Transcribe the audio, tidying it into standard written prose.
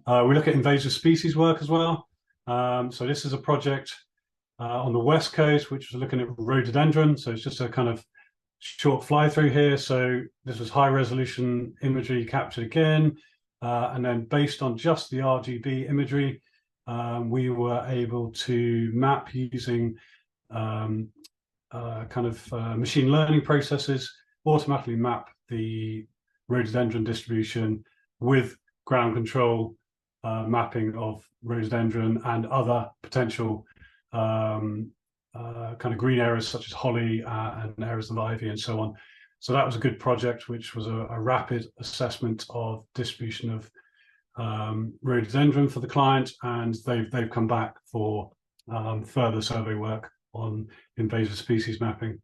We look at invasive species work as well. So this is a project on the west coast, which was looking at rhododendron. So it's just a kind of short fly through here. So this was high resolution imagery captured again. And then based on just the RGB imagery, we were able to map using machine learning processes, automatically map the rhododendron distribution with ground control mapping of rhododendron and other potential kind of green areas such as holly and areas of ivy and so on. So that was a good project, which was a rapid assessment of distribution of rhododendron for the client, and they've come back for further survey work on invasive species mapping.